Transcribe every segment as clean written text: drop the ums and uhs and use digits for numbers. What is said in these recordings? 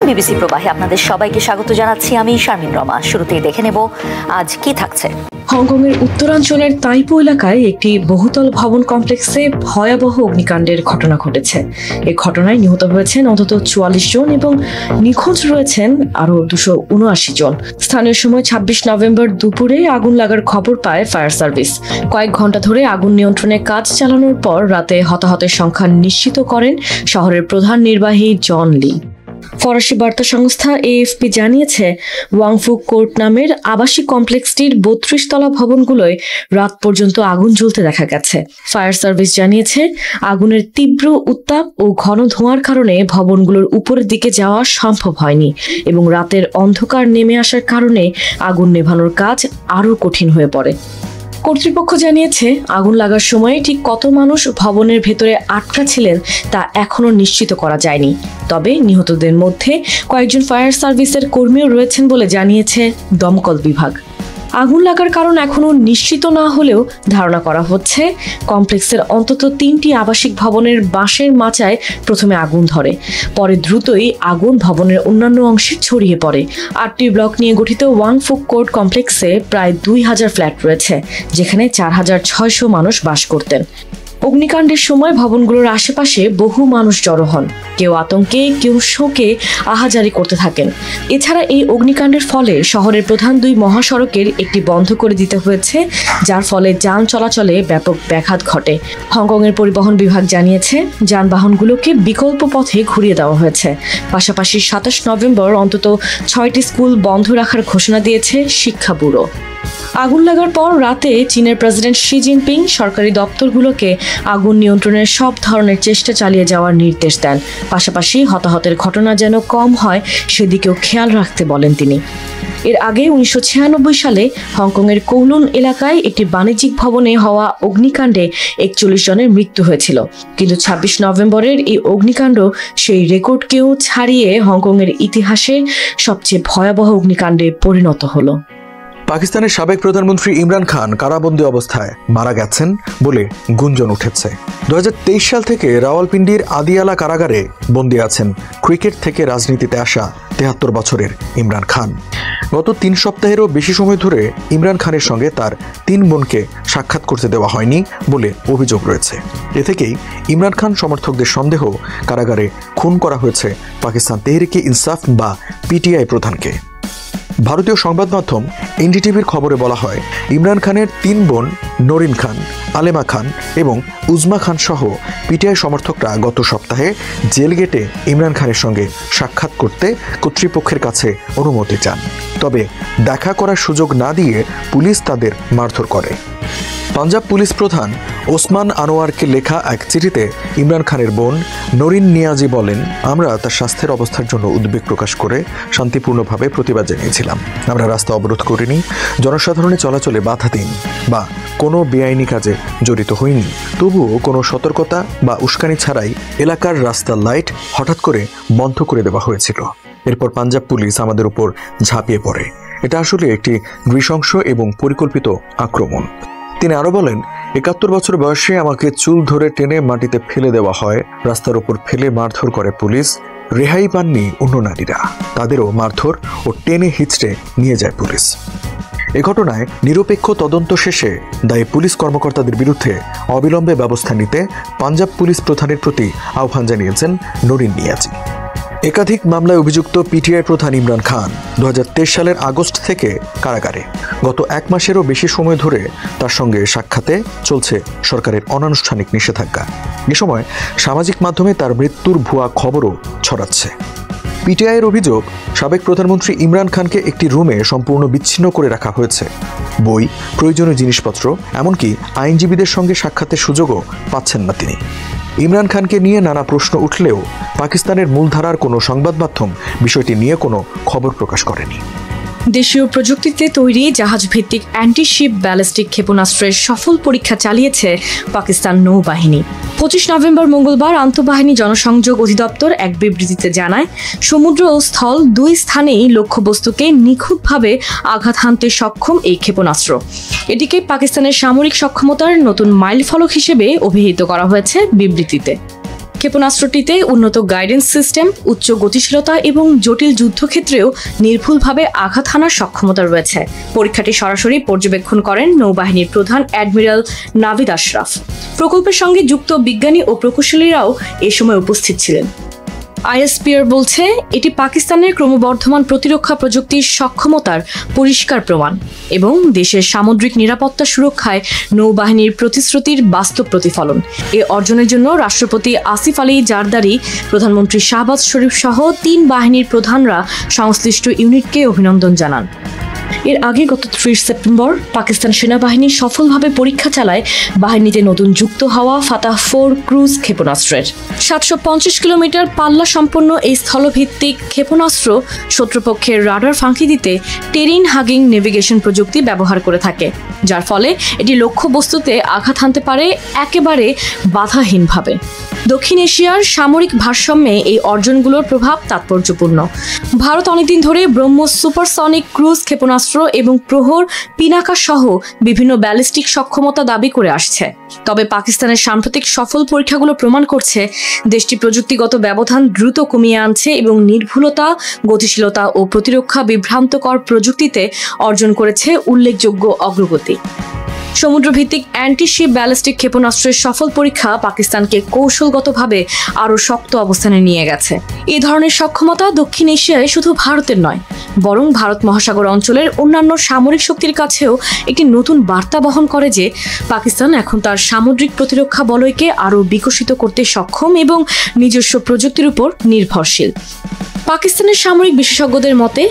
BBC প্রবাহে আপনাদের সবাইকে স্বাগত জানাচ্ছি। আমি শারমিন রমা। শুরুতেই দেখে নেব আজ কি থাকছে। হংকংয়ের উত্তরাঞ্চলের তাইপো এলাকায় একটি বহুতল ভবন কমপ্লেক্সে ভয়াবহ অগ্নিকাণ্ডের ঘটনা ঘটেছে। এই ঘটনায় নিহত হয়েছেন অন্তত 44 জন এবং নিখোঁজ রয়েছেন আরো 279 জন। স্থানীয় সময় 26 নভেম্বর দুপুরে আগুন লাগার খবর পায় ফায়ার সার্ভিস। কয়েক ঘন্টা ধরে আগুন নিয়ন্ত্রণে কাজ চালানোর পর রাতে হতাহতের সংখ্যা নিশ্চিত করেন শহরের প্রধান নির্বাহী জন লি। ফরাসি বার্তা সংস্থা এএফপি জানিয়েছে, ওয়াংফু কোর্ট নামের আবাসিক কমপ্লেক্সটির 32 তলা ভবনগুলোয় রাত পর্যন্ত আগুন জ্বলতে দেখা গেছে। ফায়ার সার্ভিস জানিয়েছে, আগুনের তীব্র উত্তাপ ও ঘন ধোঁয়ার কারণে ভবনগুলোর উপরের দিকে যাওয়া সম্ভব হয়নি এবং রাতের অন্ধকার নেমে আসার কারণে আগুন নেভানোর কাজ আরও কঠিন হয়ে পড়ে। কর্তৃপক্ষ জানিয়েছে, আগুন লাগার সময় ঠিক কত মানুষ ভবনের ভেতরে আটকা ছিলেন তা এখনো নিশ্চিত করা যায়নি। তবে নিহতদের মধ্যে কয়েকজন ফায়ার সার্ভিসের কর্মীও রয়েছেন বলে জানিয়েছে দমকল বিভাগ। আগুন লাগার কারণ এখনো নিশ্চিত না হলেও ধারণা করা হচ্ছে, কমপ্লেক্সের অন্তত 3টি আবাসিক ভবনের বাঁশের মাচায় প্রথমে আগুন ধরে, পরে দ্রুতই আগুন ভবনের অন্যান্য অংশে ছড়িয়ে পড়ে। 8টি ব্লক নিয়ে গঠিত ওয়াংফু কোর্ট কমপ্লেক্সে প্রায় 2000 ফ্ল্যাট রয়েছে, যেখানে 4600 মানুষ বাস করতেন। অগ্নিকাণ্ডের সময় ভবনগুলোর আশেপাশে বহু মানুষ জড়ো হন, কেউ আতঙ্কে, কেউ শোকে আহাজারি করতে থাকেন। এছাড়া এই অগ্নিকাণ্ডের ফলে শহরের প্রধান 2 মহাসড়কের একটি বন্ধ করে দিতে হয়েছে, যার ফলে যান চলাচলে ব্যাপক ব্যাঘাত ঘটে। হংকংয়ের পরিবহন বিভাগ জানিয়েছে, যানবাহনগুলোকে বিকল্প পথে ঘুরিয়ে দেওয়া হয়েছে। পাশাপাশি 27 নভেম্বর অন্তত 6টি স্কুল বন্ধ রাখার ঘোষণা দিয়েছে শিক্ষা ব্যুরো। আগুন লাগার পর রাতে চীনের প্রেসিডেন্ট শি জিনপিং সরকারি দপ্তরগুলোকে আগুন নিয়ন্ত্রণের সব ধরনের চেষ্টা চালিয়ে যাওয়ার নির্দেশ দেন। পাশাপাশি হতাহতের ঘটনা যেন কম হয় সেদিকেও খেয়াল রাখতে বলেন তিনি। এর আগে 1996 সালে হংকংয়ের কৌলুন এলাকায় একটি বাণিজ্যিক ভবনে হওয়া অগ্নিকাণ্ডে 41 জনের মৃত্যু হয়েছিল, কিন্তু 26 নভেম্বরের এই অগ্নিকাণ্ড সেই রেকর্ডকেও ছাড়িয়ে হংকংয়ের ইতিহাসে সবচেয়ে ভয়াবহ অগ্নিকাণ্ডে পরিণত হলো। পাকিস্তানের সাবেক প্রধানমন্ত্রী ইমরান খান কারাবন্দী অবস্থায় মারা গেছেন বলে গুঞ্জন উঠেছে। 2023 সাল থেকে রাওয়ালপিন্ডির আদিয়ালা কারাগারে বন্দী আছেন ক্রিকেট থেকে রাজনীতিতে আসা 73 বছরের ইমরান খান। গত 3 সপ্তাহেরও বেশি সময় ধরে ইমরান খানের সঙ্গে তার 3 বোনকে সাক্ষাৎ করতে দেওয়া হয়নি বলে অভিযোগ রয়েছে। এ থেকেই ইমরান খান সমর্থকদের সন্দেহ, কারাগারে খুন করা হয়েছে পাকিস্তান তেহরিকে ইনসাফ বা পিটিআই প্রধানকে। ভারতীয় সংবাদ মাধ্যম এনডিটিভির খবরে বলা হয়, ইমরান খানের 3 বোন নরিন খান, আলেমা খান এবং উজমা খান সহ পিটিআই সমর্থকরা গত সপ্তাহে জেল গেটে ইমরান খানের সঙ্গে সাক্ষাৎ করতে কর্তৃপক্ষের কাছে অনুমতি চান। তবে দেখা করার সুযোগ না দিয়ে পুলিশ তাদের মারধর করে। পাঞ্জাব পুলিশ প্রধান ওসমান আনোয়ারকে লেখা এক চিঠিতে ইমরান খানের বোন নরিন নিয়াজি বলেন, আমরা তার স্বাস্থ্যের অবস্থার জন্য উদ্বেগ প্রকাশ করে শান্তিপূর্ণভাবে প্রতিবাদ জানিয়েছিলাম। আমরা রাস্তা অবরোধ করিনি, জনসাধারণের চলাচলে বাধা দিইনি বা কোনো বেআইনি কাজে জড়িত হইনি। তবুও কোনো সতর্কতা বা উস্কানি ছাড়াই এলাকার রাস্তার লাইট হঠাৎ করে বন্ধ করে দেওয়া হয়েছিল। এরপর পাঞ্জাব পুলিশ আমাদের উপর ঝাঁপিয়ে পড়ে। এটা আসলে একটি নৃশংস এবং পরিকল্পিত আক্রমণ। তিনি আরো বলেন, 71 বছর বয়সে আমাকে চুল ধরে টেনে মাটিতে ফেলে দেওয়া হয়, রাস্তার উপর ফেলে মারধর করে পুলিশ। রেহাই পাননি অন্য নারীরা, তাদেরও মারধর ও টেনে হিঁচড়ে নিয়ে যায় পুলিশ। এ ঘটনায় নিরপেক্ষ তদন্ত শেষে দায়ী পুলিশ কর্মকর্তাদের বিরুদ্ধে অবিলম্বে ব্যবস্থা নিতে পাঞ্জাব পুলিশ প্রধানের প্রতি আহ্বান জানিয়েছেন নরিন নিয়াজি। একাধিক মামলায় অভিযুক্ত পিটিআই প্রধান ইমরান খান 2023 সালের আগস্ট থেকে কারাগারে। গত 1 মাসেরও বেশি সময় ধরে তার সঙ্গে সাক্ষাতে চলছে সরকারের অনানুষ্ঠানিক নিষেধাজ্ঞা। এ সময় সামাজিক মাধ্যমে তার মৃত্যুর ভুয়া খবরও ছড়াচ্ছে। পিটিআইয়ের অভিযোগ, সাবেক প্রধানমন্ত্রী ইমরান খানকে একটি রুমে সম্পূর্ণ বিচ্ছিন্ন করে রাখা হয়েছে। বই, প্রয়োজনীয় জিনিসপত্র, এমনকি আইনজীবীদের সঙ্গে সাক্ষাতের সুযোগও পাচ্ছেন না তিনি। ইমরান খানকে নিয়ে নানা প্রশ্ন উঠলেও পাকিস্তানের মূলধারার কোনো সংবাদ মাধ্যম বিষয়টি নিয়ে কোনো খবর প্রকাশ করেনি। দেশীয় প্রযুক্তিতে তৈরি জাহাজভিত্তিক অ্যান্টি-শিপ ব্যালিস্টিক ক্ষেপণাস্ত্রের সফল পরীক্ষা চালিয়েছে পাকিস্তান নৌবাহিনী। 25 নভেম্বর মঙ্গলবার আন্তঃবাহিনী জনসংযোগ অধিদপ্তর এক বিবৃতিতে জানায়, সমুদ্র ও স্থল 2 স্থানেই লক্ষ্যবস্তুকে নিখুঁতভাবে আঘাত হানতে সক্ষম এই ক্ষেপণাস্ত্র। এটিকে পাকিস্তানের সামরিক সক্ষমতার নতুন মাইলফলক হিসেবে অভিহিত করা হয়েছে বিবৃতিতে। ক্ষেপণাস্ত্রটিতে উন্নত গাইডেন্স সিস্টেম, উচ্চ গতিশীলতা এবং জটিল যুদ্ধক্ষেত্রেও নির্ভুলভাবে আঘাত হানার সক্ষমতা রয়েছে। পরীক্ষাটি সরাসরি পর্যবেক্ষণ করেন নৌবাহিনীর প্রধান অ্যাডমিরাল নাভিদ আশরাফ। প্রকল্পের সঙ্গে যুক্ত বিজ্ঞানী ও প্রকৌশলীরাও এ সময় উপস্থিত ছিলেন। আইএসপিআর বলছে এটি পাকিস্তানের ক্রমবর্ধমান প্রতিরক্ষা প্রযুক্তির সক্ষমতার পরিষ্কার প্রমাণ এবং দেশের সামুদ্রিক নিরাপত্তা সুরক্ষায় নৌবাহিনীর প্রতিশ্রুতির বাস্তব প্রতিফলন। এ অর্জনের জন্য রাষ্ট্রপতি আসিফ আলী জারদারি, প্রধানমন্ত্রী শাহবাজ শরীফ সহ 3 বাহিনীর প্রধানরা সংশ্লিষ্ট ইউনিটকে অভিনন্দন জানান। এর আগে গত 30 সেপ্টেম্বর পাকিস্তান সেনাবাহিনী সফলভাবে পরীক্ষা চালায় বাহিনীতে নতুন যুক্ত হওয়া ফাতাহ 4 ক্রুজ ক্ষেপণাস্ত্রের। 750 কিলোমিটার পাল্লা সম্পন্ন এই স্থলভিত্তিক ক্ষেপণাস্ত্র শত্রুপক্ষের রাডার ফাঁকি দিতে টেরিন হাগিং নেভিগেশন প্রযুক্তি ব্যবহার করে থাকে, যার ফলে এটি লক্ষ্যবস্তুতে আঘাত হানতে পারে একেবারে বাধাহীনভাবে। দক্ষিণ এশিয়ার সামরিক ভারসাম্যে এই অর্জনগুলোর প্রভাব তাৎপর্যপূর্ণ। ভারত অনেকদিন ধরে ব্রহ্মোস সুপারসনিক ক্রুজ ক্ষেপণাস্ত্র এবং প্রহর পিনাকা সহ বিভিন্ন ব্যালিস্টিক সক্ষমতা দাবি করে আসছে। তবে পাকিস্তানের সাম্প্রতিক সফল পরীক্ষাগুলো প্রমাণ করছে দেশটি প্রযুক্তিগত ব্যবধান দ্রুত কমিয়ে আনছে এবং নির্ভুলতা, গতিশীলতা ও প্রতিরক্ষা বিভ্রান্তকর প্রযুক্তিতে অর্জন করেছে উল্লেখযোগ্য অগ্রগতি। সমুদ্রভিত্তিক অ্যান্টি-শিপ ব্যালিস্টিক ক্ষেপণাস্ত্রের সফল পরীক্ষা পাকিস্তানকে কৌশলগতভাবে আরও শক্ত অবস্থানে নিয়ে গেছে। এই ধরনের সক্ষমতা দক্ষিণ এশিয়ায় শুধু ভারতের নয়, বরং ভারত মহাসাগর অঞ্চলের অন্যান্য সামরিক শক্তির কাছেও একটি নতুন বার্তা বহন করে যে পাকিস্তান এখন তার সামুদ্রিক প্রতিরক্ষা বলয়কে আরও বিকশিত করতে সক্ষম এবং নিজস্ব প্রযুক্তির উপর নির্ভরশীল। পাকিস্তানের সামরিক বিশেষজ্ঞদের মতে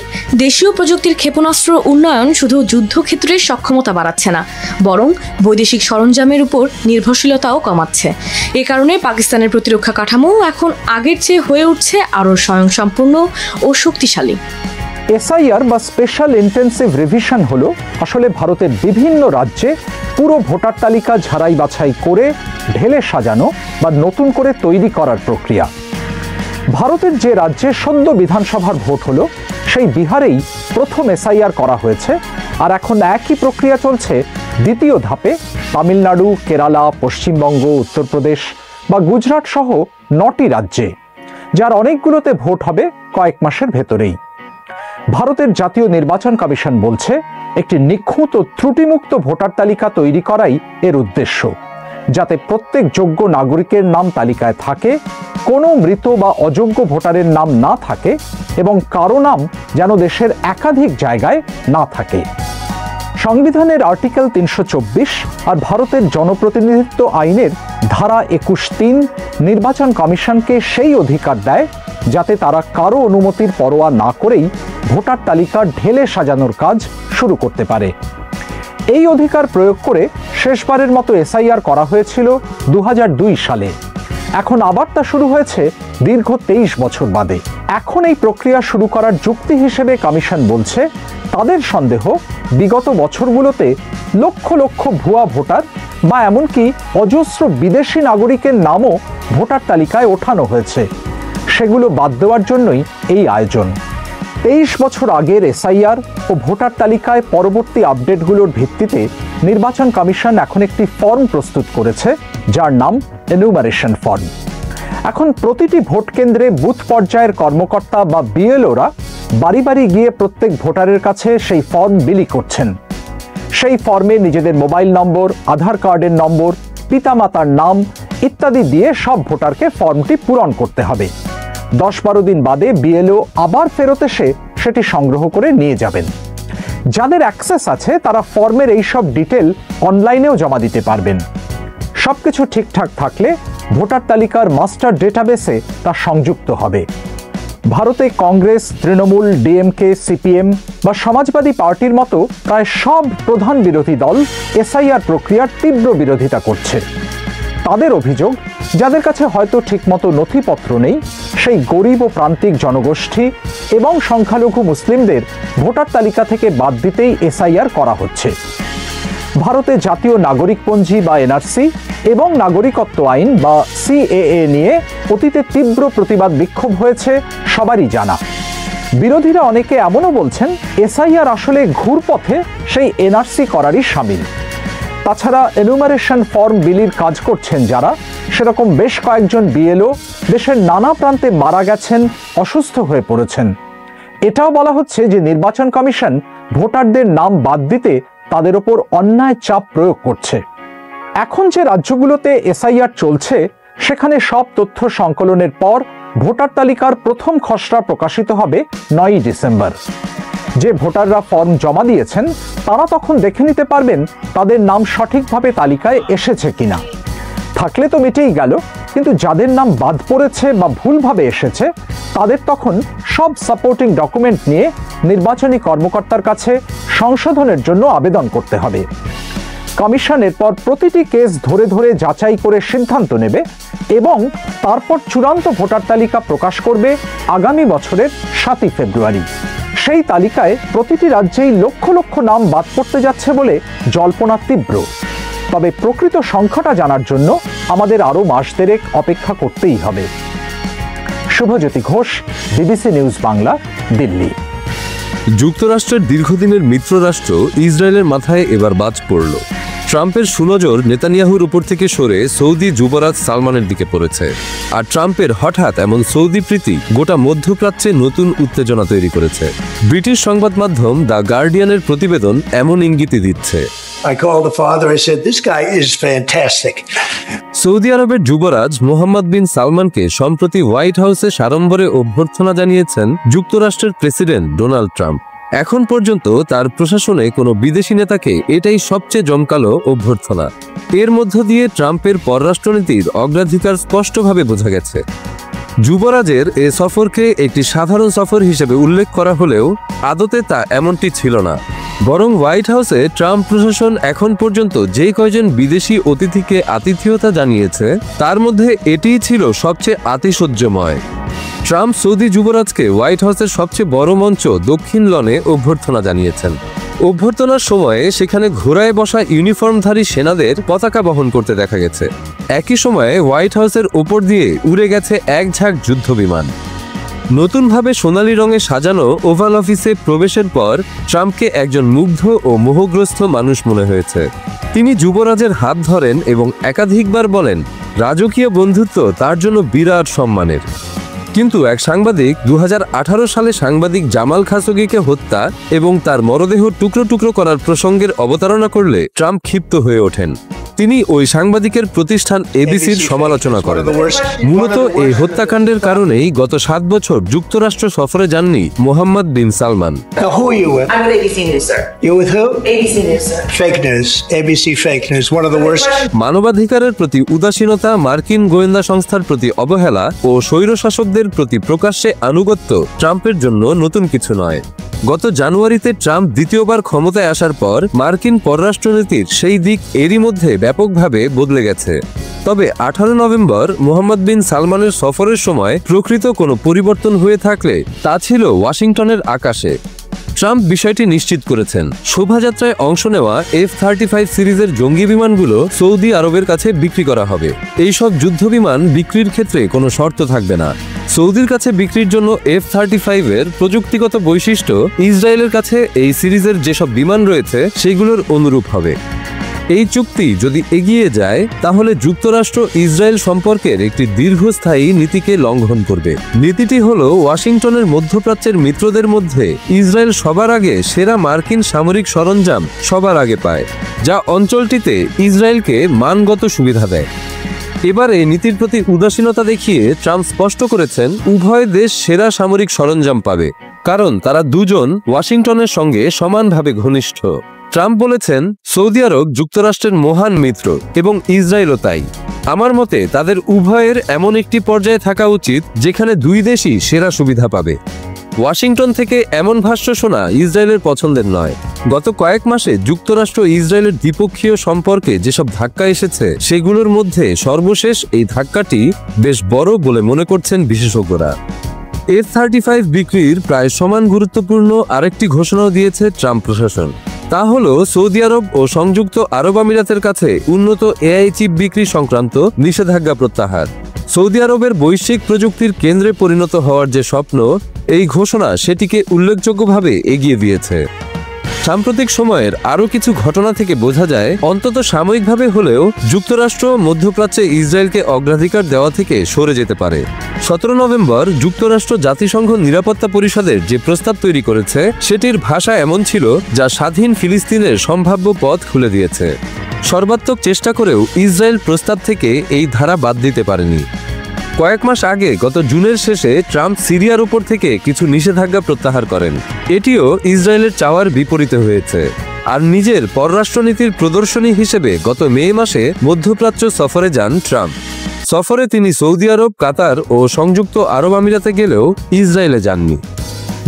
দেশীয় প্রযুক্তির ক্ষেপণাস্ত্র উন্নয়ন শুধু যুদ্ধক্ষেত্রের সক্ষমতা বাড়াচ্ছে না, বরং বৈদেশিক সরঞ্জামের উপর নির্ভরশীলতাও কমাচ্ছে। এ কারণে পাকিস্তানের প্রতিরক্ষা কাঠামো এখন আগের চেয়ে হয়ে উঠছে আরও স্বয়ংসম্পূর্ণ ও শক্তিশালী। এসআইআর বা স্পেশাল ইন্টেন্সিভ রিভিশন হলো আসলে ভারতের বিভিন্ন রাজ্যে পুরো ভোটার তালিকা ঝাড়াই বাছাই করে ঢেলে সাজানো বা নতুন করে তৈরি করার প্রক্রিয়া। ভারতের যে রাজ্যে সদ্য বিধানসভার ভোট হলো সেই বিহারেই প্রথম এসআইআর করা হয়েছে, আর এখন একই প্রক্রিয়া চলছে দ্বিতীয় ধাপে তামিলনাড়ু, কেরালা, পশ্চিমবঙ্গ, উত্তরপ্রদেশ বা গুজরাট সহ 9টি রাজ্যে, যার অনেকগুলোতে ভোট হবে কয়েক মাসের ভেতরেই। ভারতের জাতীয় নির্বাচন কমিশন বলছে একটি নিখুঁত ও ত্রুটিমুক্ত ভোটার তালিকা তৈরি করাই এর উদ্দেশ্য, যাতে প্রত্যেক যোগ্য নাগরিকের নাম তালিকায় থাকে, কোনো মৃত বা অযোগ্য ভোটারের নাম না থাকে এবং কারো নাম যেন দেশের একাধিক জায়গায় না থাকে। সংবিধানের আর্টিকেল 324 আর ভারতের জনপ্রতিনিধিত্ব আইনের ধারা 21(3) নির্বাচন কমিশনকে সেই অধিকার দেয় যাতে তারা কারো অনুমতির পরোয়া না করেই ভোটার তালিকা ঢেলে সাজানোর কাজ শুরু করতে পারে। এই অধিকার প্রয়োগ করে শেষবারের মতো এসআইআর করা হয়েছিল 2002 সালে। এখন আবার তা শুরু হয়েছে দীর্ঘ 23 বছর বাদে। এখন এই প্রক্রিয়া শুরু করার যুক্তি হিসেবে কমিশন বলছে তাদের সন্দেহ বিগত বছরগুলোতে লক্ষ লক্ষ ভুয়া ভোটার বা এমনকি অজস্র বিদেশি নাগরিকের নামও ভোটার তালিকায় ওঠানো হয়েছে। সেগুলো বাদ দেওয়ার জন্যই এই আয়োজন। 23 বছর আগের এসআইআর ও ভোটার তালিকায় পরবর্তী আপডেটগুলোর ভিত্তিতে নির্বাচন কমিশন এখন একটি ফর্ম প্রস্তুত করেছে যার নাম এনুমারেশন ফর্ম। এখন প্রতিটি ভোট কেন্দ্রে বুথ পর্যায়ের কর্মকর্তা বা বিএলওরা বাড়ি বাড়ি গিয়ে প্রত্যেক ভোটারের কাছে সেই ফর্ম বিলি করছেন। সেই ফর্মে নিজেদের মোবাইল নম্বর, আধার কার্ডের নম্বর, পিতামাতার নাম ইত্যাদি দিয়ে সব ভোটারকে ফর্মটি পূরণ করতে হবে। 10-12 দিন বাদে বিএলও আবার ফেরত এসে সেটি সংগ্রহ করে নিয়ে যাবেন। যাদের অ্যাক্সেস আছে তারা ফর্মের এই সব ডিটেল অনলাইনেও জমা দিতে পারবেন। সবকিছু ঠিকঠাক থাকলে ভোটার তালিকার মাস্টার ডেটাবেসে তা সংযুক্ত হবে। ভারতে কংগ্রেস, তৃণমূল, ডিএমকে, সিপিএম বা সমাজবাদী পার্টির মতো প্রায় সব প্রধান বিরোধী দল এসআইআর প্রক্রিয়ার তীব্র বিরোধিতা করছে। তাদের অভিযোগ, যাদের কাছে হয়তো ঠিকমতো নথিপত্র নেই সেই গরিব ও প্রান্তিক জনগোষ্ঠী এবং সংখ্যালঘু মুসলিমদের ভোটার তালিকা থেকে বাদ দিতেই এসআইআর করা হচ্ছে। ভারতে জাতীয় নাগরিকপঞ্জি বা এনআরসি এবং নাগরিকত্ব আইন বা সিএএ নিয়ে অতীতে তীব্র প্রতিবাদ বিক্ষোভ হয়েছে সবারই জানা। বিরোধীরা অনেকে এমনও বলছেন এসআইআর আসলে ঘুরপথে সেই এনআরসি করারই শামিল। তাছাড়া এনুমারেশন ফর্ম বিলির কাজ করছেন যারা, সেরকম বেশ কয়েকজন বিএলও দেশের নানা প্রান্তে মারা গেছেন, অসুস্থ হয়ে পড়েছেন। এটাও বলা হচ্ছে যে নির্বাচন কমিশন ভোটারদের নাম বাদ দিতে তাদের ওপর অন্যায় চাপ প্রয়োগ করছে। এখন যে রাজ্যগুলোতে এসআইআর চলছে সেখানে সব তথ্য সংকলনের পর ভোটার তালিকার প্রথম খসড়া প্রকাশিত হবে 9ই ডিসেম্বর। যে ভোটাররা ফর্ম জমা দিয়েছেন তারা তখন দেখে নিতে পারবেন তাদের নাম সঠিকভাবে তালিকায় এসেছে কিনা। থাকলে তো মিটেই গেল, কিন্তু যাদের নাম বাদ পড়েছে বা ভুলভাবে এসেছে তাদের তখন সব সাপোর্টিং ডকুমেন্ট নিয়ে নির্বাচনী কর্মকর্তার কাছে সংশোধনের জন্য আবেদন করতে হবে। কমিশন এরপর প্রতিটি কেস ধরে ধরে যাচাই করে সিদ্ধান্ত নেবে এবং তারপর চূড়ান্ত ভোটার তালিকা প্রকাশ করবে আগামী বছরের 7ই ফেব্রুয়ারি। সেই তালিকায় প্রতিটি রাজ্যেই লক্ষ লক্ষ নাম বাদ পড়তে যাচ্ছে বলে জল্পনা তীব্র। তবে প্রকৃত সংখ্যাটা জানার জন্য আমাদের আরও মাস দেড়েক অপেক্ষা করতেই হবে। Shubhajyoti Ghosh, BBC news Bangla, Delhi. যুক্তরাষ্ট্রের দীর্ঘদিনের মিত্ররাষ্ট্র ইসরায়েলের মাথায় এবার বাজ পড়ল। ট্রাম্পের সুনজর নেতানিয়াহুর উপর থেকে সরে সৌদি যুবরাজ সালমানের দিকে পড়েছে। আর ট্রাম্পের হঠাৎ এমন সৌদি প্রীতি গোটা মধ্যপ্রাচ্যে নতুন উত্তেজনা তৈরি করেছে। ব্রিটিশ সংবাদ মাধ্যম দ্য গার্ডিয়ানের প্রতিবেদন এমন ইঙ্গিতই দিচ্ছে। I called the father, I said, this guy is fantastic. Saudi আরবের যুবরাজ মোহাম্মদ বিন সালমানকে সম্প্রতি হোয়াইট হাউসে সাড়ম্বরে অভ্যর্থনা জানিয়েছেন যুক্তরাষ্ট্রের প্রেসিডেন্ট ডোনাল্ড ট্রাম্প। এখন পর্যন্ত তার প্রশাসনে কোনো বিদেশি নেতাকে এটাই সবচেয়ে জমকালো অভ্যর্থনা। এর মধ্য দিয়ে ট্রাম্পের পররাষ্ট্রনীতির অগ্রাধিকার স্পষ্টভাবে বোঝা গেছে। যুবরাজের এ সফরকে একটি সাধারণ সফর হিসেবে উল্লেখ করা হলেও আদতে তা এমনটি ছিল না। বরং হোয়াইট হাউসে ট্রাম্প প্রশাসন এখন পর্যন্ত যে কয়জন বিদেশি অতিথিকে আতিথেয়তা জানিয়েছে তার মধ্যে এটিই ছিল সবচেয়ে আতিশয্যময়। ট্রাম্প সৌদি যুবরাজকে হোয়াইট হাউসের সবচেয়ে বড় মঞ্চ দক্ষিণ লনে অভ্যর্থনা জানিয়েছেন। অভ্যর্থনার সময়ে সেখানে ঘোড়ায় বসা ইউনিফর্মধারী সেনাদের পতাকা বহন করতে দেখা গেছে। একই সময়ে হোয়াইট হাউসের ওপর দিয়ে উড়ে গেছে এক ঝাঁক যুদ্ধবিমান। নতুনভাবে সোনালী রঙে সাজানো ওভাল অফিসে প্রবেশের পর ট্রাম্পকে একজন মুগ্ধ ও মোহগ্রস্ত মানুষ মনে হয়েছে। তিনি যুবরাজের হাত ধরেন এবং একাধিকবার বলেন রাজকীয় বন্ধুত্ব তার জন্য বিরাট সম্মানের। কিন্তু এক সাংবাদিক 2018 সালে সাংবাদিক জামাল খাশোগিকে হত্যা এবং তার মরদেহ টুকরো টুকরো করার প্রসঙ্গের অবতারণা করলে ট্রাম্প ক্ষিপ্ত হয়ে ওঠেন। তিনি ওই সাংবাদিকের প্রতিষ্ঠান এবিসির সমালোচনা করেন। মূলত এই হত্যাকাণ্ডের কারণেই গত 7 বছর যুক্তরাষ্ট্র সফরে যাননি মোহাম্মদ বিন Salman. Now, who are you with? I'm with ABC News, sir. You with who? ABC News, sir. Fake news. ABC fake news. One of the worst. মানবাধিকারের প্রতি উদাসীনতা, মার্কিন গোয়েন্দা সংস্থার প্রতি অবহেলা ও স্বৈরশাসকদের প্রতি প্রকাশ্যে আনুগত্য ট্রাম্পের জন্য নতুন কিছু নয়। গত জানুয়ারিতে ট্রাম্প দ্বিতীয়বার ক্ষমতায় আসার পর মার্কিন পররাষ্ট্রনীতির সেই দিক এরই মধ্যে ব্যাপকভাবে বদলে গেছে। তবে 18 নভেম্বর মোহাম্মদ বিন সালমানের সফরের সময় প্রকৃত কোনো পরিবর্তন হয়ে থাকলে তা ছিল ওয়াশিংটনের আকাশে। ট্রাম্প বিষয়টি নিশ্চিত করেছেন। শোভাযাত্রায় অংশ নেওয়া F-35 সিরিজের জঙ্গি বিমানগুলো সৌদি আরবের কাছে বিক্রি করা হবে। এই সব যুদ্ধ বিমান বিক্রির ক্ষেত্রে কোনো শর্ত থাকবে না। সৌদির কাছে বিক্রির জন্য F-35 এর প্রযুক্তিগত বৈশিষ্ট্য ইসরায়েলের কাছে এই সিরিজের যেসব বিমান রয়েছে সেগুলোর অনুরূপ হবে। এই চুক্তি যদি এগিয়ে যায় তাহলে যুক্তরাষ্ট্র ইসরায়েল সম্পর্কের একটি দীর্ঘস্থায়ী নীতিকে লঙ্ঘন করবে। নীতিটি হলো ওয়াশিংটনের মধ্যপ্রাচ্যের মিত্রদের মধ্যে ইসরায়েল সবার আগে সেরা মার্কিন সামরিক সরঞ্জাম সবার আগে পায়, যা অঞ্চলটিতে ইসরায়েলকে মানগত সুবিধা দেয়। এবার এই নীতির প্রতি উদাসীনতা দেখিয়ে ট্রাম্প স্পষ্ট করেছেন উভয় দেশ সেরা সামরিক সরঞ্জাম পাবে, কারণ তারা দুজন ওয়াশিংটনের সঙ্গে সমানভাবে ঘনিষ্ঠ। ট্রাম্প বলেছেন সৌদি আরব যুক্তরাষ্ট্রের মহান মিত্র এবং ইসরায়েলও তাই। আমার মতে তাদের উভয়ের এমন একটি পর্যায়ে থাকা উচিত যেখানে দুই দেশই সেরা সুবিধা পাবে। ওয়াশিংটন থেকে এমন ভাষ্য শোনা ইসরায়েলের পছন্দের নয়। গত কয়েক মাসে যুক্তরাষ্ট্র ইসরায়েলের দ্বিপক্ষীয় সম্পর্কে যেসব ধাক্কা এসেছে সেগুলোর মধ্যে সর্বশেষ এই ধাক্কাটি বেশ বড় বলে মনে করছেন বিশেষজ্ঞরা। F-35 বিক্রির প্রায় সমান গুরুত্বপূর্ণ আরেকটি ঘোষণাও দিয়েছে ট্রাম্প প্রশাসন। তা হলো সৌদি আরব ও সংযুক্ত আরব আমিরাতের কাছে উন্নত AI চিপ বিক্রি সংক্রান্ত নিষেধাজ্ঞা প্রত্যাহার। সৌদি আরবের বৈশ্বিক প্রযুক্তির কেন্দ্রে পরিণত হওয়ার যে স্বপ্ন, এই ঘোষণা সেটিকে উল্লেখযোগ্যভাবে এগিয়ে দিয়েছে। সাম্প্রতিক সময়ের আরও কিছু ঘটনা থেকে বোঝা যায় অন্তত সাময়িকভাবে হলেও যুক্তরাষ্ট্র মধ্যপ্রাচ্যে ইসরায়েলকে অগ্রাধিকার দেওয়া থেকে সরে যেতে পারে। 17 নভেম্বর যুক্তরাষ্ট্র জাতিসংঘ নিরাপত্তা পরিষদের যে প্রস্তাব তৈরি করেছে সেটির ভাষা এমন ছিল যা স্বাধীন ফিলিস্তিনের সম্ভাব্য পথ খুলে দিয়েছে। সর্বাত্মক চেষ্টা করেও ইসরায়েল প্রস্তাব থেকে এই ধারা বাদ দিতে পারেনি। কয়েক মাস আগে গত জুনের শেষে ট্রাম্প সিরিয়ার উপর থেকে কিছু নিষেধাজ্ঞা প্রত্যাহার করেন। এটিও ইসরায়েলের চাওয়ার বিপরীতে হয়েছে। আর নিজের পররাষ্ট্রনীতির প্রদর্শনী হিসেবে গত মে মাসে মধ্যপ্রাচ্য সফরে যান ট্রাম্প। সফরে তিনি সৌদি আরব, কাতার ও সংযুক্ত আরব আমিরাতে গেলেও ইসরায়েলে যাননি।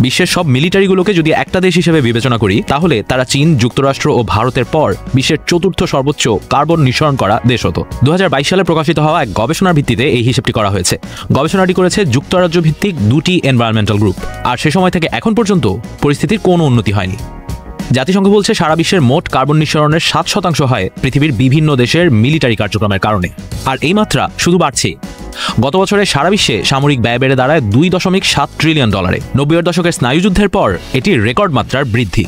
বিশ্বের সব মিলিটারিগুলোকে যদি একটা দেশ হিসেবে বিবেচনা করি তাহলে তারা চীন, যুক্তরাষ্ট্র ও ভারতের পর বিশ্বের চতুর্থ সর্বোচ্চ কার্বন নিঃসরণ করা দেশ হতো। 2022 সালে প্রকাশিত হওয়া এক গবেষণার ভিত্তিতে এই হিসেবটি করা হয়েছে। গবেষণাটি করেছে যুক্তরাজ্য ভিত্তিক 2টি এনভায়রনমেন্টাল গ্রুপ। আর সে সময় থেকে এখন পর্যন্ত পরিস্থিতির কোনো উন্নতি হয়নি। জাতিসংঘ বলছে সারা বিশ্বের মোট কার্বন নিঃসরণের 7% হয় পৃথিবীর বিভিন্ন দেশের মিলিটারি কার্যক্রমের কারণে। আর এই মাত্রা শুধু বাড়ছে। গত বছরে সারা বিশ্বে সামরিক ব্যয় বেড়ে দাঁড়ায় $2.7 ট্রিলিয়ন। 90-এর দশকের স্নায়ুযুদ্ধের পর এটি রেকর্ড মাত্রার বৃদ্ধি।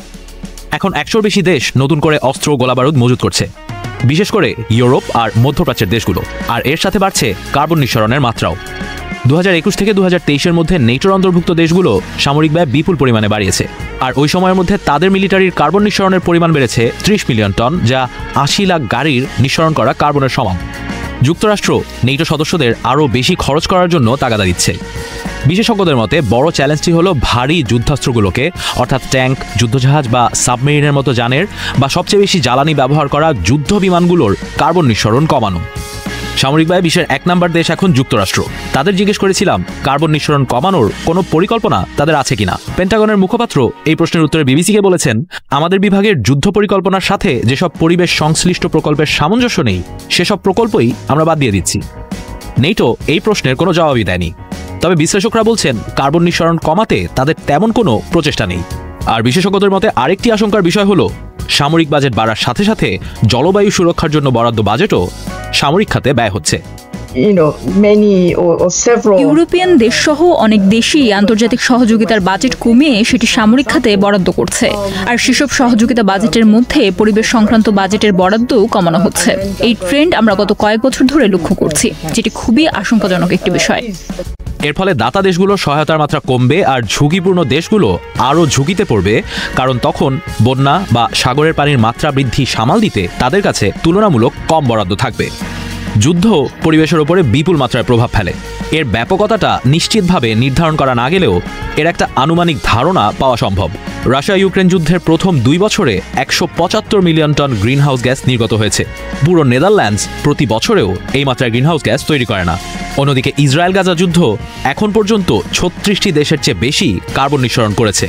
এখন 100-র বেশি দেশ নতুন করে অস্ত্র গোলাবারুদ মজুত করছে, বিশেষ করে ইউরোপ আর মধ্যপ্রাচ্যের দেশগুলো। আর এর সাথে বাড়ছে কার্বন নিঃসরণের মাত্রাও। 2021 থেকে 2023-এর মধ্যে নেটোর অন্তর্ভুক্ত দেশগুলো সামরিক ব্যয় বিপুল পরিমাণে বাড়িয়েছে। আর ওই সময়ের মধ্যে তাদের মিলিটারির কার্বন নিঃসরণের পরিমাণ বেড়েছে 30 মিলিয়ন টন, যা 80 লাখ গাড়ির নিঃসরণ করা কার্বনের সমান। যুক্তরাষ্ট্র নেটো সদস্যদের আরও বেশি খরচ করার জন্য তাগাদা দিচ্ছে। বিশেষজ্ঞদের মতে বড় চ্যালেঞ্জটি হলো ভারী যুদ্ধাস্ত্রগুলোকে, অর্থাৎ ট্যাঙ্ক, যুদ্ধজাহাজ বা সাবমেরিনের মতো যানের বা সবচেয়ে বেশি জ্বালানি ব্যবহার করা যুদ্ধ বিমানগুলোর কার্বন নিঃসরণ কমানো। সামরিক ব্যয় বিশ্বের 1 নম্বর দেশ এখন যুক্তরাষ্ট্র। তাদের জিজ্ঞেস করেছিলাম কার্বন নিঃসরণ কমানোর কোনো পরিকল্পনা তাদের আছে কিনা। পেন্টাগনের মুখপাত্র এই প্রশ্নের উত্তরে বিবিসিকে বলেছেন, আমাদের বিভাগের যুদ্ধ পরিকল্পনার সাথে যেসব পরিবেশ সংশ্লিষ্ট প্রকল্পের সামঞ্জস্য নেই সেসব প্রকল্পই আমরা বাদ দিয়ে দিচ্ছি। নেটো এই প্রশ্নের কোনো জবাবই দেয়নি। তবে বিশ্লেষকরা বলছেন কার্বন নিঃসরণ কমাতে তাদের তেমন কোনো প্রচেষ্টা নেই। আর বিশেষজ্ঞদের মতে আরেকটি আশঙ্কার বিষয় হলো সামরিক বাজেট বাড়ার সাথে সাথে জলবায়ু সুরক্ষার জন্য বরাদ্দ বাজেটও সামরিক খাতে ব্যয় হচ্ছে। ইউরোপিয়ান দেশসহ অনেক দেশই আন্তর্জাতিক সহযোগিতার বাজেট কমিয়ে সেটি সামরিক খাতে বরাদ্দ করছে। আর সেসব সহযোগিতা বাজেটের মধ্যে পরিবেশ সংক্রান্ত বাজেটের বরাদ্দও কমানো হচ্ছে। এই ট্রেন্ড আমরা গত কয়েক বছর ধরে লক্ষ্য করছি, যেটি খুবই আশঙ্কাজনক একটি বিষয়। এর ফলে দাতা দেশগুলোর সহায়তার মাত্রা কমবে আর ঝুঁকিপূর্ণ দেশগুলো আরও ঝুঁকিতে পড়বে, কারণ তখন বন্যা বা সাগরের পানির মাত্রা বৃদ্ধি সামাল দিতে তাদের কাছে তুলনামূলক কম বরাদ্দ থাকবে। যুদ্ধ পরিবেশের ওপরে বিপুল মাত্রায় প্রভাব ফেলে। এর ব্যাপকতাটা নিশ্চিতভাবে নির্ধারণ করা না গেলেও এর একটা আনুমানিক ধারণা পাওয়া সম্ভব। রাশিয়া ইউক্রেন যুদ্ধের প্রথম 2 বছরে 175 মিলিয়ন টন গ্রিনহাউস গ্যাস নির্গত হয়েছে। পুরো নেদারল্যান্ডস প্রতি বছরেও এই মাত্রায় গ্রিনহাউস গ্যাস তৈরি করে না। অন্যদিকে ইসরায়েল গাজা যুদ্ধ এখন পর্যন্ত 36টি দেশের চেয়ে বেশি কার্বন নিঃসরণ করেছে।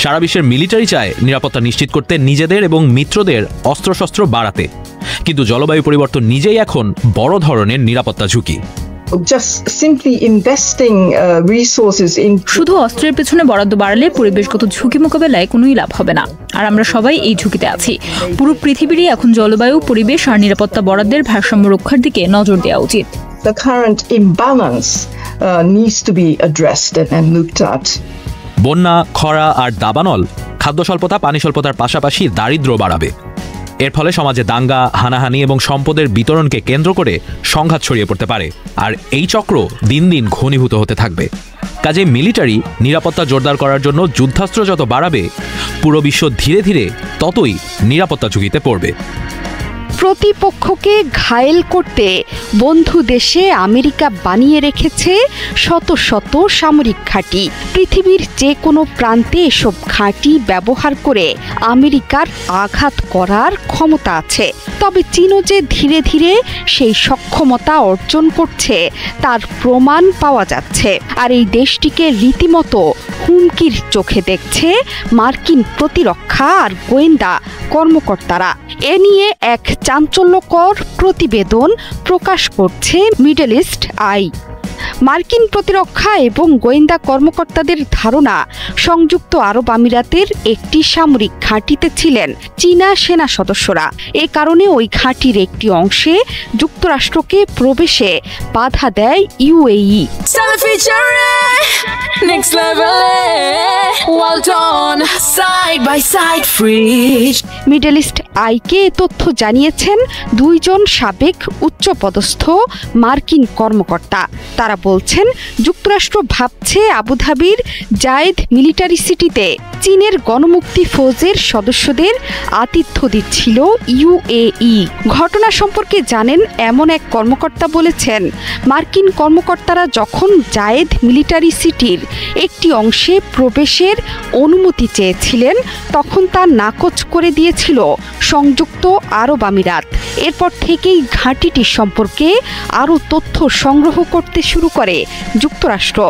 সারা বিশ্বের মিলিটারি চায় নিরাপত্তা নিশ্চিত করতে নিজেদের এবং মিত্রদের অস্ত্রশস্ত্র বাড়াতে, কিন্তু জলবায়ু পরিবর্তন নিজেই এখন বড় ধরনের নিরাপত্তা ঝুঁকি। শুধু অস্ত্রের পেছনে বরাদ্দ বাড়ালে পরিবেশগত ঝুঁকি মোকাবেলায় কোনোই লাভ হবে না। আর আমরা সবাই এই ঝুঁকিতে আছি। পুরো পৃথিবীরই এখন জলবায়ু, পরিবেশ আর নিরাপত্তা বরাদ্দের ভারসাম্য রক্ষার দিকে নজর দেওয়া উচিত। The current imbalance needs to be addressed and looked at. বন্যা, খরা আর দাবানল খাদ্য স্বল্পতা, পানি স্বল্পতার পাশাপাশি দারিদ্র্য বাড়াবে। এর ফলে সমাজে দাঙ্গা, হানাহানি এবং সম্পদের বিতরণকে কেন্দ্র করে সংঘাত ছড়িয়ে পড়তে পারে। আর এই চক্র দিন দিন ঘনীভূত হতে থাকবে। কাজে মিলিটারি নিরাপত্তা জোরদার করার জন্য যুদ্ধাস্ত্র যত বাড়াবে, পুরো বিশ্ব ধীরে ধীরে ততই নিরাপত্তা ঝুঁকিতে পড়বে। প্রতিপক্ষকে ঘায়েল করতে বন্ধু দেশে আমেরিকা বানিয়ে রেখেছে শত শত সামরিক ঘাঁটি। পৃথিবীর যে কোনো প্রান্তে এসব ঘাঁটি ব্যবহার করে আমেরিকার আঘাত করার ক্ষমতা আছে। তবে চীনও যে ধীরে ধীরে সেই সক্ষমতা অর্জন করছে তার প্রমাণ পাওয়া যাচ্ছে। আর এই দেশটিকে রীতিমতো হুমকির চোখে দেখছে মার্কিন প্রতিরক্ষা আর গোয়েন্দা কর্মকর্তারা। এ নিয়ে এক চাঞ্চল্যকর প্রতিবেদন প্রকাশ করছে মিডল ইস্ট আই। মার্কিন প্রতিরক্ষা এবং গোয়েন্দা কর্মকর্তাদের ধারণা, সংযুক্ত আরব আমিরাতের একটি সামরিক ঘাঁটিতে ছিলেন চীনা সেনা সদস্যরা। এ কারণে ওই ঘাঁটির একটি অংশে যুক্তরাষ্ট্রকে প্রবেশে বাধা দেয় UAE. next level, well done, side by side, free. Middle East আইকে এ তথ্য জানিয়েছেন দুইজন সাবেক উচ্চপদস্থ মার্কিন কর্মকর্তা। তারা বলছেন যুক্তরাষ্ট্র ভাবছে আবুধাবির জায়েদ মিলিটারি সিটিতে চীনের গণমুক্তি ফৌজের সদস্যদের আতিথ্য দিচ্ছিল ইউএই। ঘটনা সম্পর্কে জানেন এমন এক কর্মকর্তা বলেছেন, মার্কিন কর্মকর্তারা যখন জায়েদ মিলিটারি সিটির একটি অংশে প্রবেশের অনুমতি চেয়েছিলেন তখন তা নাকচ করে দিয়েছিল সংযুক্ত আরব আমিরাত। এরপর থেকেই ঘাঁটিটি সম্পর্কে আরও তথ্য সংগ্রহ করতে শুরু করে যুক্তরাষ্ট্র।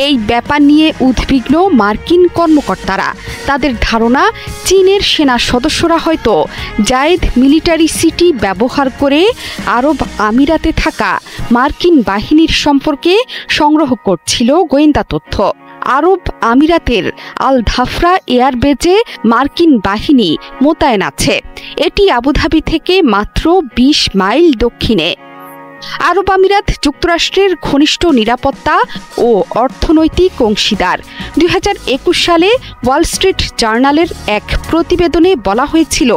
এই ব্যাপার নিয়ে উদ্বিগ্ন মার্কিন কর্মকর্তারা। তাদের ধারণা চীনের সেনা সদস্যরা হয়তো জায়েদ মিলিটারি সিটি ব্যবহার করে আরব আমিরাতে থাকা মার্কিন বাহিনীর সম্পর্কে সংগ্রহ করছিল গোয়েন্দা তথ্য। আরব আমিরাতের আল ধাফরা এয়ারবেজে মার্কিন বাহিনী মোতায়েন আছে। এটি আবুধাবি থেকে মাত্র ২০ মাইল দক্ষিণে। আরব আমিরাত যুক্তরাষ্ট্রের ঘনিষ্ঠ নিরাপত্তা ও অর্থনৈতিক অংশীদার। ২০২১ সালে ওয়াল স্ট্রিট জার্নালের এক প্রতিবেদনে বলা হয়েছিল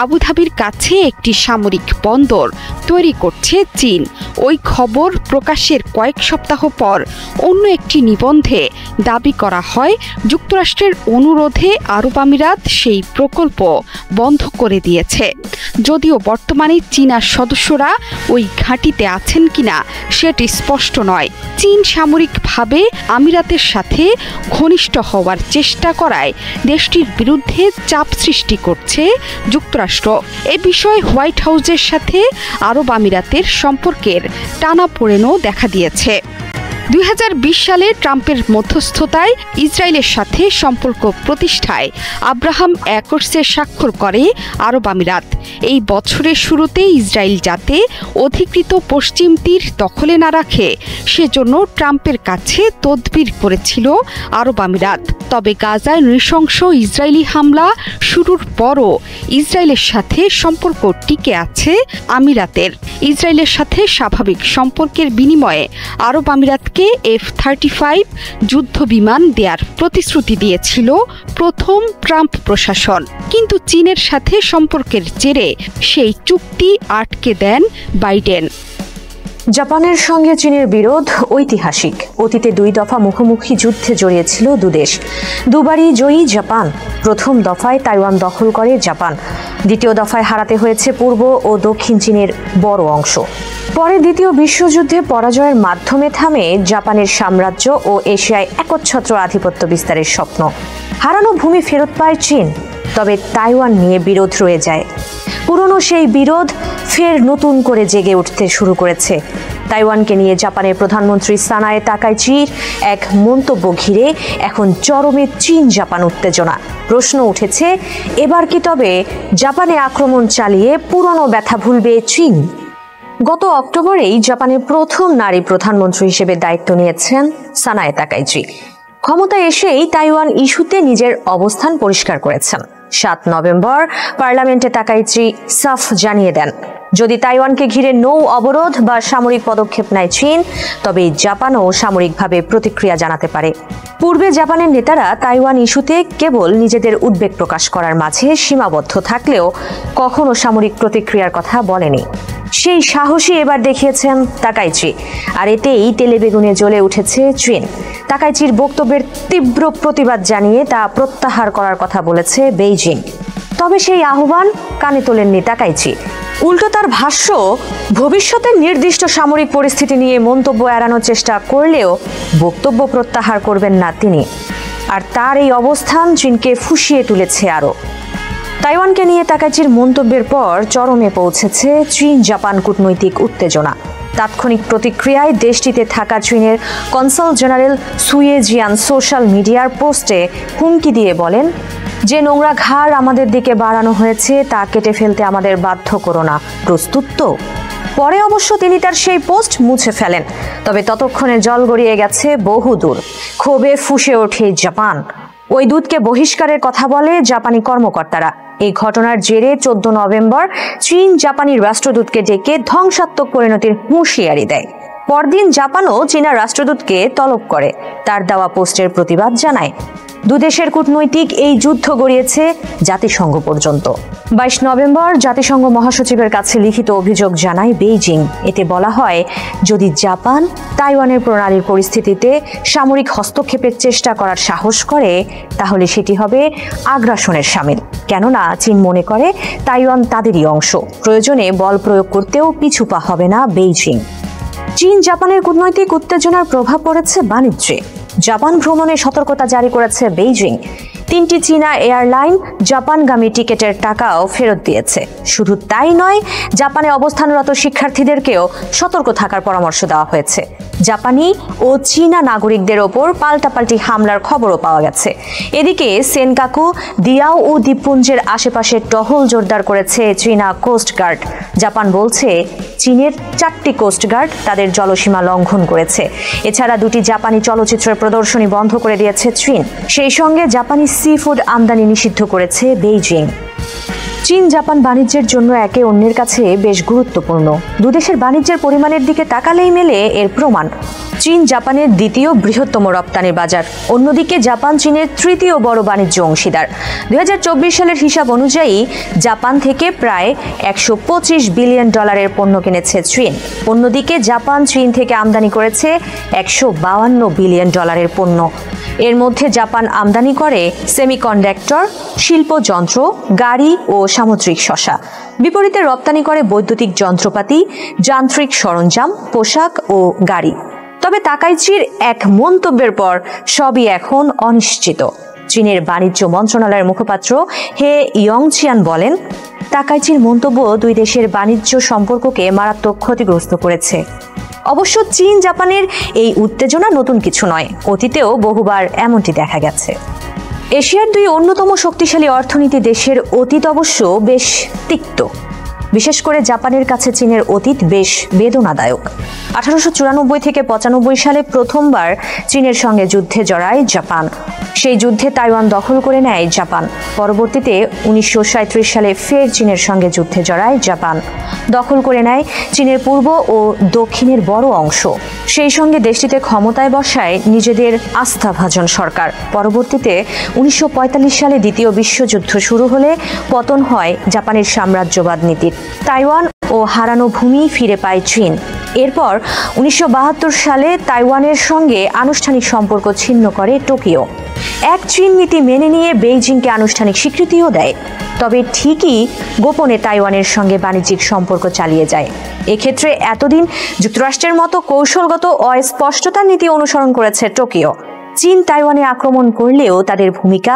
আবুধাবির কাছে একটি সামরিক বন্দর তৈরি করছে চীন। ওই খবর প্রকাশের কয়েক সপ্তাহ পর অন্য একটি নিবন্ধে দাবি করা হয় যুক্তরাষ্ট্রের অনুরোধে আরব আমিরাত সেই প্রকল্প বন্ধ করে দিয়েছে। যদিও বর্তমানে চীনা সদস্যরা ওই ঘাঁটিতে আছেন কিনা সেটি স্পষ্ট নয়। চীন সামরিকভাবে আমিরাতের সাথে ঘনিষ্ঠ হওয়ার চেষ্টা করায় দেশটির বিরুদ্ধে চাপ সৃষ্টি করছে যুক্তরাষ্ট্র। এ বিষয়ে হোয়াইট হাউসের সাথে আরব আমিরাতের সম্পর্কের টানাপোড়েনও দেখা দিয়েছে। ২০২০ সালে ট্রাম্পের মধ্যস্থতায় ইসরায়েলের সাথে সম্পর্ক প্রতিষ্ঠায় আব্রাহাম অ্যাকর্ডসে স্বাক্ষর করে আরব আমিরাত। এই বছরের শুরুতে ইসরায়েল যাতে অধিকৃত পশ্চিম তীর দখলে না রাখে সেজন্য ট্রাম্পের কাছে তদবির করেছিল আরব আমিরাত। তবে গাজায় নৃশংস ইসরায়েলি হামলা শুরুর পরও ইসরায়েলের সাথে সম্পর্ক টিকে আছে আমিরাতের। ইসরায়েলের সাথে স্বাভাবিক সম্পর্কের বিনিময়ে আরব আমিরাতকে F-35 যুদ্ধ বিমান দেওয়ার প্রতিশ্রুতি দিয়েছিল প্রথম ট্রাম্প প্রশাসন, কিন্তু চীনের সাথে সম্পর্কের জেরে সেই চুক্তি আটকে দেন বাইডেন। জাপানের সঙ্গে চীনের বিরোধ ঐতিহাসিক। অতীতে 2 দফা মুখোমুখি যুদ্ধে জড়িয়েছিল দুদেশ। দুবারই জয়ী জাপান। প্রথম দফায় তাইওয়ান দখল করে জাপান, দ্বিতীয় দফায় হারাতে হয়েছে পূর্ব ও দক্ষিণ চীনের বড় অংশ। পরে দ্বিতীয় বিশ্বযুদ্ধে পরাজয়ের মাধ্যমে থামে জাপানের সাম্রাজ্য ও এশিয়ায় একচ্ছত্র আধিপত্য বিস্তারের স্বপ্ন। হারানো ভূমি ফেরত পায় চীন, তবে তাইওয়ান নিয়ে বিরোধ রয়ে যায়। পুরনো সেই বিরোধ ফের নতুন করে জেগে উঠতে শুরু করেছে। তাইওয়ানকে নিয়ে জাপানের প্রধানমন্ত্রী সানায়ে তাকাইচির এক মন্তব্য ঘিরে এখন চরমে চীন জাপান উত্তেজনা। প্রশ্ন উঠেছে, এবার কি তবে জাপানে আক্রমণ চালিয়ে পুরনো ব্যথা ভুলবে চীন? গত অক্টোবরেই জাপানের প্রথম নারী প্রধানমন্ত্রী হিসেবে দায়িত্ব নিয়েছেন সানায়ে তাকাইচি। ক্ষমতায় এসেই তাইওয়ান ইস্যুতে নিজের অবস্থান পরিষ্কার করেছেন। 7 নভেম্বর পার্লামেন্টে তাকাইচি সাফ জানিয়ে দেন, যদি তাইওয়ানকে ঘিরে নৌ অবরোধ বা সামরিক পদক্ষেপ নেয় চীন, তবে জাপানও সামরিকভাবে প্রতিক্রিয়া জানাতে পারে। পূর্বে জাপানের নেতারা তাইওয়ান ইস্যুতে কেবল নিজেদের উদ্বেগ প্রকাশ করার মাঝে সীমাবদ্ধ থাকলেও কখনো সামরিক প্রতিক্রিয়ার কথা বলেনি। সেই সাহসী এবার দেখিয়েছেন তাকাইচি, আর এতেই তেলেবেগুনে জ্বলে উঠেছে চীন। তাকাইচির বক্তব্যের তীব্র প্রতিবাদ জানিয়ে তা প্রত্যাহার করার কথা বলেছে বেইজিং। তবে সেই আহ্বান কানে তোলেননি তাকাইচি। উল্টো তার ভাষ্য, ভবিষ্যতের নির্দিষ্ট সামরিক পরিস্থিতি নিয়ে মন্তব্য এড়ানোর চেষ্টা করলেও বক্তব্য প্রত্যাহার করবেন না তিনি। আর তার এই অবস্থান চীনকে ফুঁসিয়ে তুলেছে আরও। তাইওয়ানকে নিয়ে তাকাইচির মন্তব্যের পর চরমে পৌঁছেছে চীন জাপান কূটনৈতিক উত্তেজনা। তাৎক্ষণিক প্রতিক্রিয়ায় দেশটিতে থাকা চীনের কনসাল জেনারেল সুয়ে জিয়ান সোশ্যাল মিডিয়ার পোস্টে হুমকি দিয়ে বলেন, যে নোংরা ঘাড় আমাদের দিকে বাড়ানো হয়েছে তা কেটে ফেলতে আমাদের বাধ্য করো না, প্রস্তুত তো? পরে অবশ্য তিনি তার সেই পোস্ট মুছে ফেলেন। তবে ততক্ষণে জল গড়িয়ে গেছে বহুদূর। ক্ষোভে ফুঁসে ওঠে জাপান। ওই দূতকে বহিষ্কারের কথা বলে জাপানি কর্মকর্তারা। এই ঘটনার জেরে 14 নভেম্বর চীন জাপানি রাষ্ট্রদূতকে ডেকে ধ্বংসাত্মক পরিণতির হুঁশিয়ারি দেয়। পরদিন জাপানও চীনা রাষ্ট্রদূতকে তলব করে, তার দেওয়া পোস্টের প্রতিবাদ জানায়। দুদেশের কূটনৈতিক এই যুদ্ধ গড়িয়েছে জাতিসংঘ পর্যন্ত। 22 নভেম্বর জাতিসংঘ মহাসচিবের কাছে লিখিত অভিযোগ জানায় বেইজিং। এতে বলা হয়, যদি জাপান তাইওয়ানের প্রণালীর পরিস্থিতিতে সামরিক হস্তক্ষেপের চেষ্টা করার সাহস করে, তাহলে সেটি হবে আগ্রাসনের শামিল। কেননা চীন মনে করে তাইওয়ান তাদেরই অংশ, প্রয়োজনে বল প্রয়োগ করতেও পিছু পা হবে না বেইজিং। চীন জাপানের কূটনৈতিক উত্তেজনার প্রভাব পড়েছে বাণিজ্যে। জাপান ভ্রমণে সতর্কতা জারি করেছে বেইজিং। 3টি চীনা এয়ারলাইন জাপানগামী টিকেটের টাকাও ফেরত দিয়েছে। শুধু তাই নয়, জাপানে অবস্থানরত শিক্ষার্থীদেরকেও সতর্ক থাকার পরামর্শ দেওয়া হয়েছে। জাপানি ও চীনা নাগরিকদের ওপর পাল্টাপাল্টি হামলার খবরও পাওয়া গেছে। এদিকে সেনকাকু, দিয়াও ও দ্বীপপুঞ্জের আশেপাশে টহল জোরদার করেছে চীনা কোস্টগার্ড। জাপান বলছে চীনের 4টি কোস্টগার্ড তাদের জলসীমা লঙ্ঘন করেছে। এছাড়া 2টি জাপানি চলচ্চিত্রের প্রদর্শনী বন্ধ করে দিয়েছে চীন। সেই সঙ্গে জাপানি সি ফুড আমদানি নিষিদ্ধ করেছে বেইজিং। চীন জাপান বাণিজ্যের জন্য একে অন্যের কাছে বেশ গুরুত্বপূর্ণ। দুদেশের বাণিজ্যের পরিমাণের দিকে তাকালেই মেলে এর প্রমাণ। চীন জাপানের দ্বিতীয় বৃহত্তম রপ্তানির বাজার, অন্যদিকে জাপান চীনের তৃতীয় বড় বাণিজ্য অংশীদার। 2024 সালের হিসাব অনুযায়ী জাপান থেকে প্রায় $125 বিলিয়ন পণ্য কিনেছে চীন। অন্যদিকে জাপান চীন থেকে আমদানি করেছে $152 বিলিয়ন পণ্য। এর মধ্যে জাপান আমদানি করে সেমিকন্ডাক্টর, শিল্পযন্ত্র, গাড়ি ও সামুদ্রিক শসা। বিপরীতে রপ্তানি করে বৈদ্যুতিক যন্ত্রপাতি, যান্ত্রিক সরঞ্জাম, পোশাক ও গাড়ি। তবে তাকাইচির এক মন্তব্যের পর সবই এখন অনিশ্চিত। চীনের বাণিজ্য মন্ত্রণালয়ের মুখপাত্র হে ইয়ংচিয়ান বলেন, তাকাইচির মন্তব্য দুই দেশের বাণিজ্য সম্পর্ককে মারাত্মক ক্ষতিগ্রস্ত করেছে। অবশ্য চীন জাপানের এই উত্তেজনা নতুন কিছু নয়, অতীতেও বহুবার এমনটি দেখা গেছে। এশিয়ার 2 অন্যতম শক্তিশালী অর্থনীতি দেশের অতীত অবশ্য বেশ তিক্ত। বিশেষ করে জাপানের কাছে চীনের অতীত বেশ বেদনাদায়ক। 1894 থেকে 95 সালে প্রথমবার চীনের সঙ্গে যুদ্ধে জড়ায় জাপান। সেই যুদ্ধে তাইওয়ান দখল করে নেয় জাপান। পরবর্তীতে 1937 সালে ফের চীনের সঙ্গে যুদ্ধে জড়ায় জাপান। দখল করে নেয় চীনের পূর্ব ও দক্ষিণের বড় অংশ। সেই সঙ্গে দেশটিতে ক্ষমতায় বসায় নিজেদের আস্থাভাজন সরকার। পরবর্তীতে 1945 সালে দ্বিতীয় বিশ্বযুদ্ধ শুরু হলে পতন হয় জাপানের সাম্রাজ্যবাদ নীতির। তাইওয়ান ও হারানো ভূমি ফিরে পায় চীন। এরপর 1972 সালে তাইওয়ানের সঙ্গে আনুষ্ঠানিক সম্পর্ক ছিন্ন করে টোকিও। এক চীন নীতি মেনে নিয়ে বেইজিংকে আনুষ্ঠানিক স্বীকৃতিও দেয়। তবে ঠিকই গোপনে তাইওয়ানের সঙ্গে বাণিজ্যিক সম্পর্ক চালিয়ে যায়। এক্ষেত্রে এতদিন যুক্তরাষ্ট্রের মতো কৌশলগত অস্পষ্টতার নীতি অনুসরণ করেছে টোকিও। চীন তাইওয়ানে আক্রমণ করলেও তাদের ভূমিকা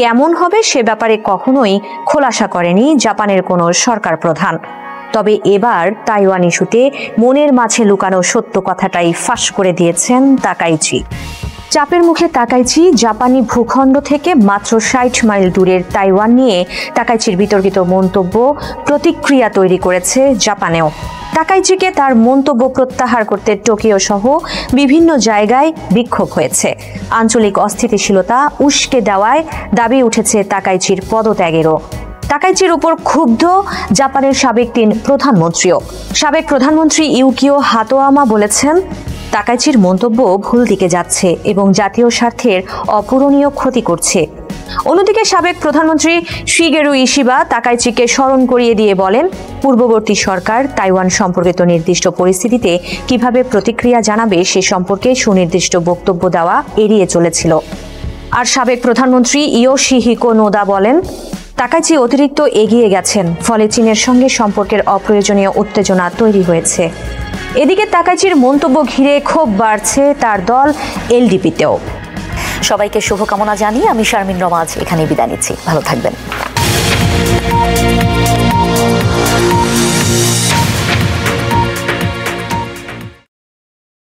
কেমন হবে সে ব্যাপারে কখনোই খোলাসা করেনি জাপানের কোনো সরকার প্রধান। তবে এবার তাইওয়ান ইস্যুতে মনের মাঝে লুকানো সত্য কথাটাই ফাঁস করে দিয়েছেন তাকাইচি। চাপের মুখে তাকাইচি জাপানি ভূখণ্ড থেকে মাত্র 60 মাইল দূরের তাইওয়ান নিয়ে তাকাইচির বিতর্কিত মন্তব্য প্রতিক্রিয়া তৈরি করেছে জাপানেও। তাকাইচিকে তার মন্তব্য প্রত্যাহার করতে টোকিও সহ বিভিন্ন জায়গায় বিক্ষোভ হয়েছে। আঞ্চলিক অস্থিতিশীলতা উস্কে দেওয়ায় দাবি উঠেছে তাকাইচির পদত্যাগেরও। তাকাইচির উপর ক্ষুব্ধ জাপানের সাবেক 3 প্রধানমন্ত্রীও। সাবেক প্রধানমন্ত্রী ইউকিও হাতোয়ামা বলেছেন, তাকাইচির মন্তব্য ভুল দিকে যাচ্ছে এবং জাতীয় স্বার্থের অপূরণীয় ক্ষতি করছে। অন্যদিকে সাবেক প্রধানমন্ত্রী শিগেরু ইশিবা তাকাইচিকে স্মরণ করিয়ে দিয়ে বলেন, পূর্ববর্তী সরকার তাইওয়ান সম্পর্কিত নির্দিষ্ট পরিস্থিতিতে কিভাবে প্রতিক্রিয়া জানাবে সে সম্পর্কে সুনির্দিষ্ট বক্তব্য দেওয়া এড়িয়ে চলেছিল। আর সাবেক প্রধানমন্ত্রী ইয়োশিহিকো নোদা বলেন, তাকাইচি অতিরিক্ত এগিয়ে গেছেন, ফলে চীনের সঙ্গে সম্পর্কের অপ্রয়োজনীয় উত্তেজনা তৈরি হয়েছে। এদিকে তাকাইচির মন্তব্য ঘিরে ক্ষোভ বাড়ছে তার দল এলডিপিতেও। সবাইকে শুভকামনা জানিয়ে আমি শারমিন রমাজ এখানে বিদায় নিচ্ছি। ভালো থাকবেন।